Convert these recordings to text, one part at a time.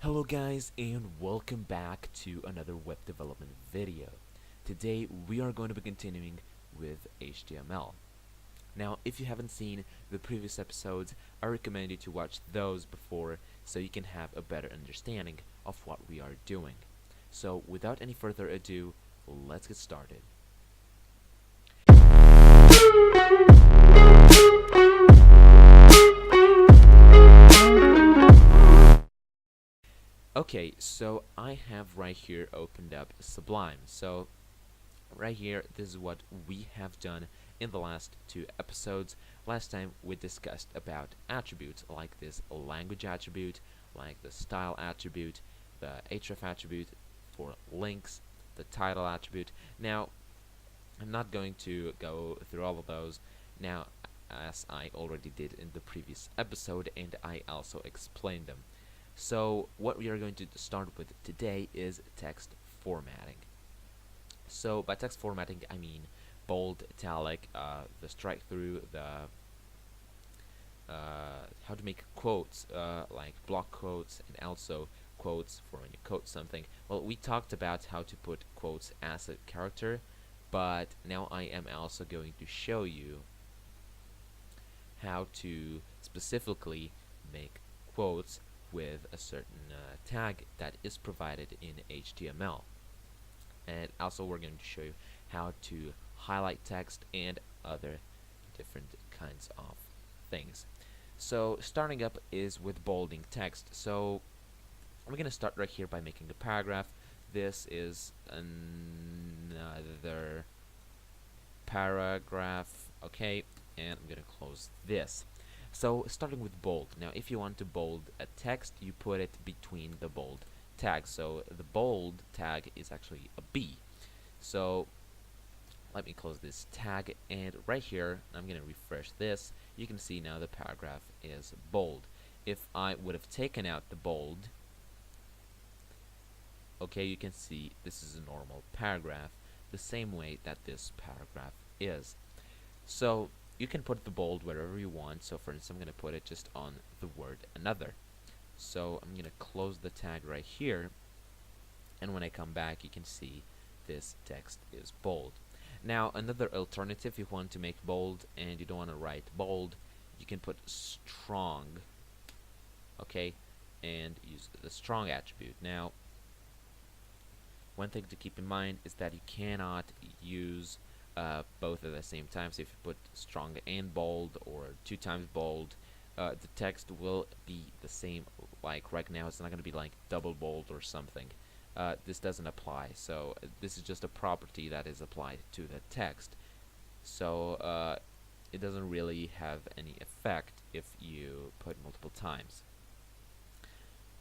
Hello guys, and welcome back to another web development video. Today we are going to be continuing with HTML. Now if you haven't seen the previous episodes, I recommend you to watch those before so you can have a better understanding of what we are doing. So without any further ado, let's get started. Okay, so I have right here opened up Sublime. So right here, this is what we have done in the last two episodes. Last time we discussed about attributes like this language attribute, like the style attribute, the href attribute for links, the title attribute. Now I'm not going to go through all of those now, as I already did in the previous episode, and I also explained them. So what we are going to start with today is text formatting. So by text formatting, I mean bold, italic, the strike through, the how to make quotes, like block quotes, and also quotes for when you quote something. Well, we talked about how to put quotes as a character, but now I am also going to show you how to specifically make quotes with a certain tag that is provided in HTML. And also we're going to show you how to highlight text and other different kinds of things. So starting up is with bolding text. So we're going to start right here by making a paragraph. This is another paragraph, okay, and I'm going to close this. So starting with bold. Now if you want to bold a text, you put it between the bold tags. So the bold tag is actually a B. So let me close this tag, and right here I'm going to refresh this. You can see now the paragraph is bold. If I would have taken out the bold, okay, you can see this is a normal paragraph, the same way that this paragraph is. So you can put the bold wherever you want. So for instance, I'm going to put it just on the word another. So I'm going to close the tag right here, and when I come back you can see this text is bold. Now another alternative, if you want to make bold and you don't want to write bold, you can put strong, okay, and use the strong attribute. Now one thing to keep in mind is that you cannot use both at the same time. So if you put strong and bold or 2 times bold, the text will be the same. Like right now it's not going to be like double bold or something. This doesn't apply. So this is just a property that is applied to the text. So it doesn't really have any effect if you put multiple times.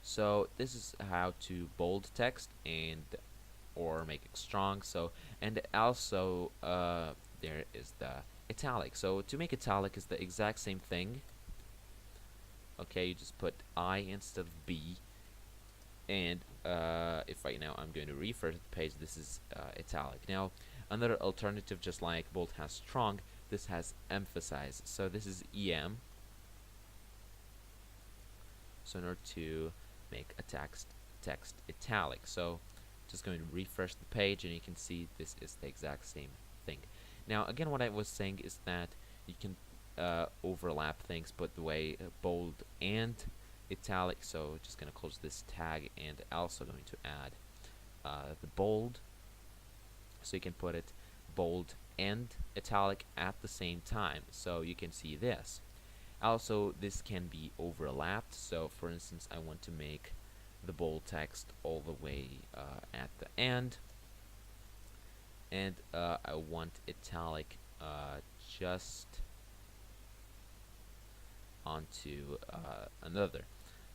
So this is how to bold text and or make it strong. So and also there is the italic. So to make italic is the exact same thing. Okay, you just put I instead of B, and if right now I'm going to refresh the page, this is italic. Now another alternative, just like bold has strong, this has emphasize. So this is EM. So in order to make a text italic, so just going to refresh the page, and you can see this is the exact same thing. Now again, what I was saying is that you can overlap things, but the way bold and italic. So just going to close this tag, and also going to add the bold, so you can put it bold and italic at the same time. So you can see this. Also, this can be overlapped. So for instance, I want to make the bold text all the way at the end, and I want italic just onto another.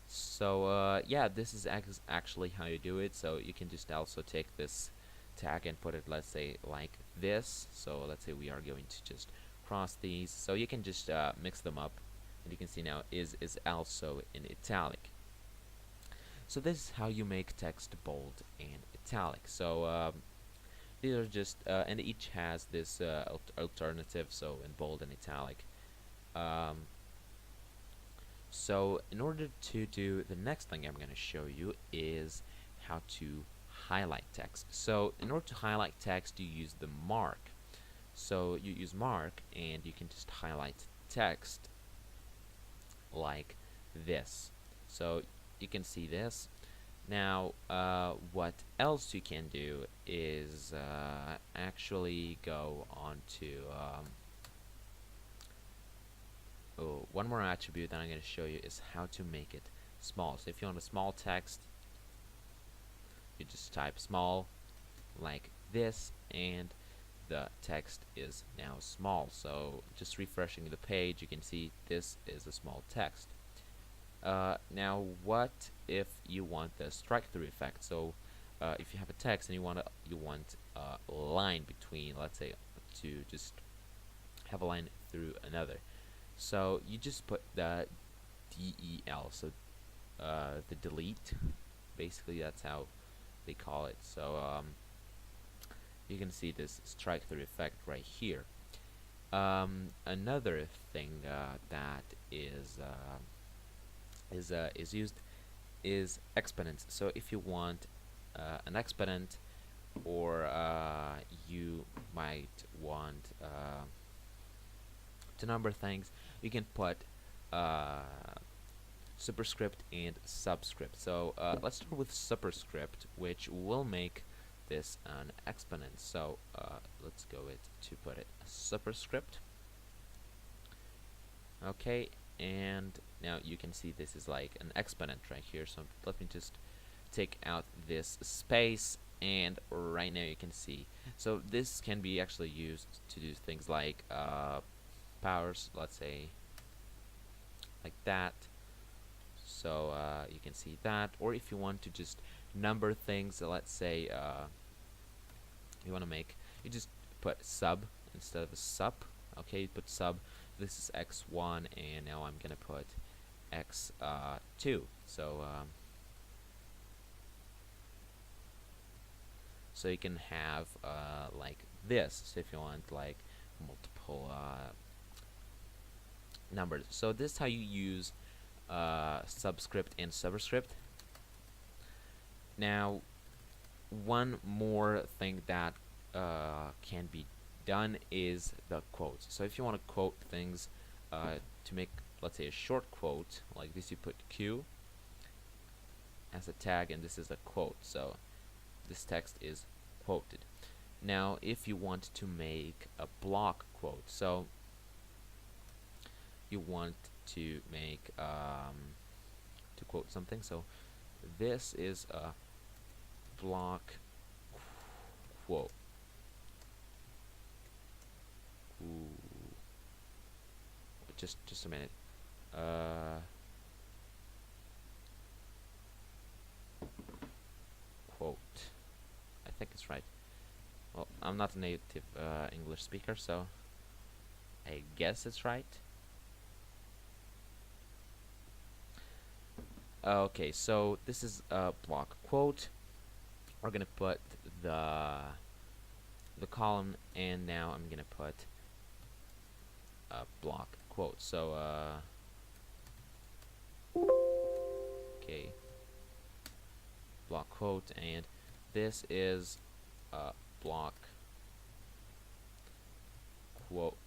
So yeah, this is actually how you do it. So you can just also take this tag and put it, let's say, like this. So let's say we are going to just cross these. So you can just mix them up, and you can see now is also in italic. So this is how you make text bold and italic. So these are just and each has this alternative. So in bold and italic. So in order to do the next thing I'm going to show you is how to highlight text. So in order to highlight text, you use the mark. So you use mark and you can just highlight text like this. So you can see this. Now what else you can do is actually go on to one more attribute that I'm going to show you is how to make it small. So if you want a small text, you just type small like this and the text is now small. So just refreshing the page, you can see this is a small text. Now what if you want the strike-through effect? So if you have a text and you want a line between, let's say, to just have a line through another, so you just put the del, so the delete, basically that's how they call it. So you can see this strike-through effect right here. Another thing that is used is exponents. So if you want an exponent, or you might want to number things, you can put superscript and subscript. So let's start with superscript, which will make this an exponent. So let's go to put it a superscript. Okay, and now you can see this is like an exponent right here. So let me just take out this space, and right now you can see. So this can be actually used to do things like powers, let's say like that. So you can see that, or if you want to just number things, let's say you want to you just put sub instead of a sup. Okay, you put sub. This is x1, and now I'm gonna put x2. So so you can have like this. So if you want like multiple numbers, so this is how you use subscript and superscript. Now one more thing that can be done is the quotes. So if you want to quote things to make, let's say, a short quote like this, you put Q as a tag, and this is a quote. So this text is quoted. Now if you want to make a block quote, so you want to make to quote something, so this is a block quote. Just a minute. Quote. I think it's right. Well, I'm not a native English speaker, so I guess it's right. Okay, so this is a block quote. We're gonna put the column, and now I'm gonna put a block quote. So okay, block quote, and this is a block quote.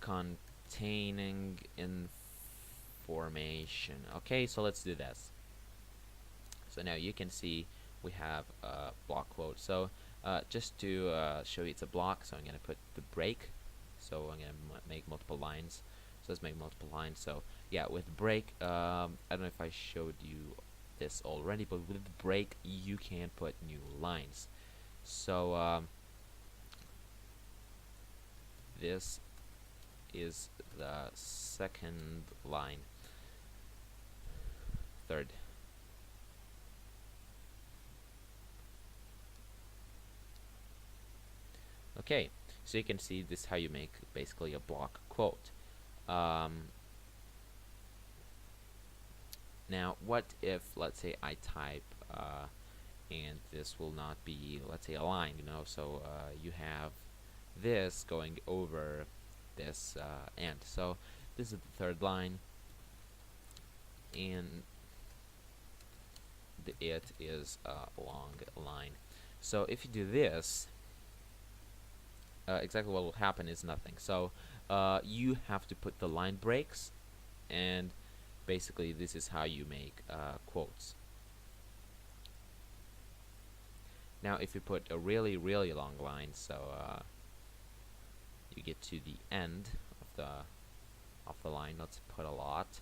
Containing information. Okay, so let's do this. So now you can see we have a block quote. So just to show you it's a block, so I'm going to put the break. So I'm going to make multiple lines. So let's make multiple lines. So yeah, with break, I don't know if I showed you this already, but with break you can put new lines. So this is the second line, third. Okay, so you can see this is how you make basically a block quote. Now what if, let's say, I type and this will not be, let's say, aligned, so you have this going over this end. So this is the third line, and the it is a long line. So if you do this, exactly what will happen is nothing. So you have to put the line breaks, and basically this is how you make quotes. Now if you put a really long line, so you get to the end of the line, let's put a lot,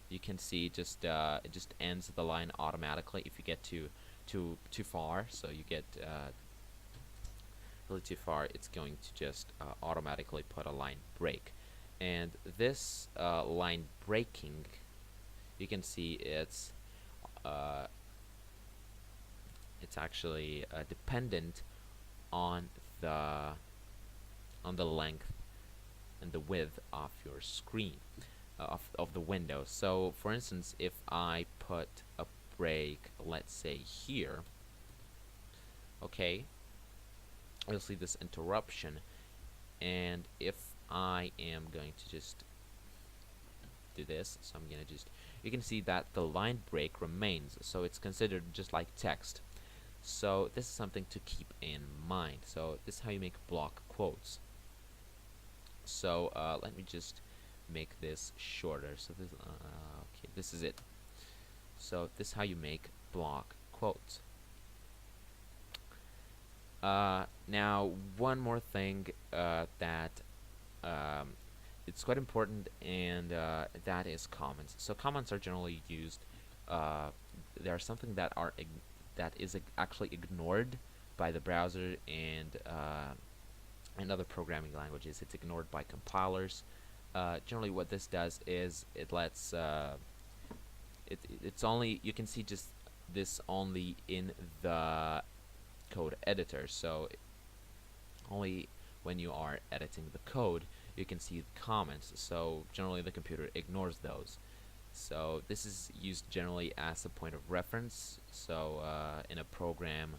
you can see it just ends the line automatically if you get too far. So you get really too far, it's going to just automatically put a line break. And this line breaking, you can see it's actually dependent on the length and the width of your screen, of the window. So for instance, if I put a break, let's say here, okay, you'll see this interruption, and if I am going to just do this, so I'm gonna just, you can see that the line break remains, so it's considered just like text. So this is something to keep in mind. So this is how you make block quotes. So let me just make this shorter. So this okay, this is it. So this is how you make block quotes. Now one more thing that it's quite important, and that is comments. So comments are generally used. They are something that is actually ignored by the browser and other programming languages. It's ignored by compilers. Generally, what this does is it lets it's only, you can see just this only in the code editor. So only when you are editing the code you can see the comments. So generally the computer ignores those. So this is used generally as a point of reference. So in a program,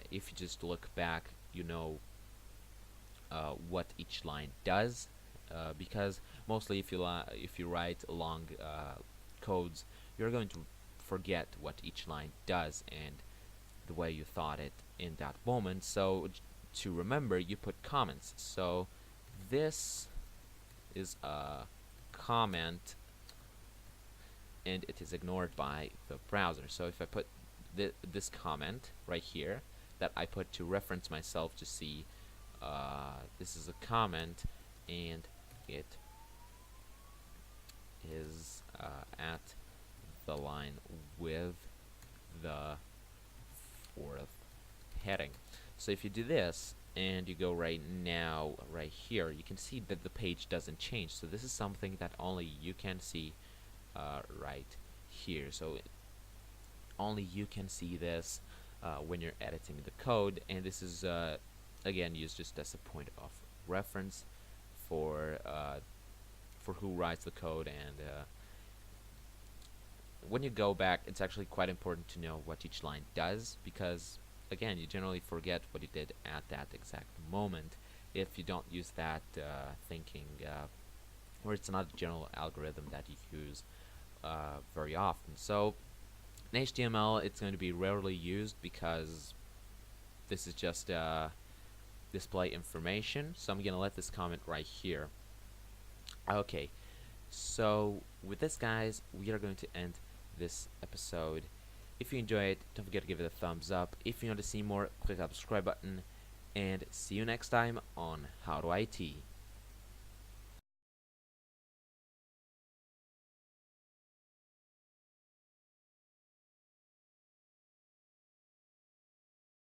if you just look back, you know what each line does, because mostly if you write long codes, you're going to forget what each line does and the way you thought it in that moment. So to remember, you put comments. So this is a comment, and it is ignored by the browser. So if I put this comment right here that I put to reference myself to see this is a comment, and it is at the line with the fourth heading. So if you do this and you go right now right here, you can see that the page doesn't change. So this is something that only you can see right here. So only you can see this when you're editing the code, and this is again used just as a point of reference for who writes the code. And when you go back, it's actually quite important to know what each line does, because again, you generally forget what you did at that exact moment if you don't use that thinking, or it's not a general algorithm that you use very often. So in HTML, it's going to be rarely used because this is just display information. So I'm gonna let this comment right here. Okay, so with this, guys, we are going to end this episode. If you enjoy it, don't forget to give it a thumbs up. If you want to see more, click that subscribe button, and see you next time on HowToIT.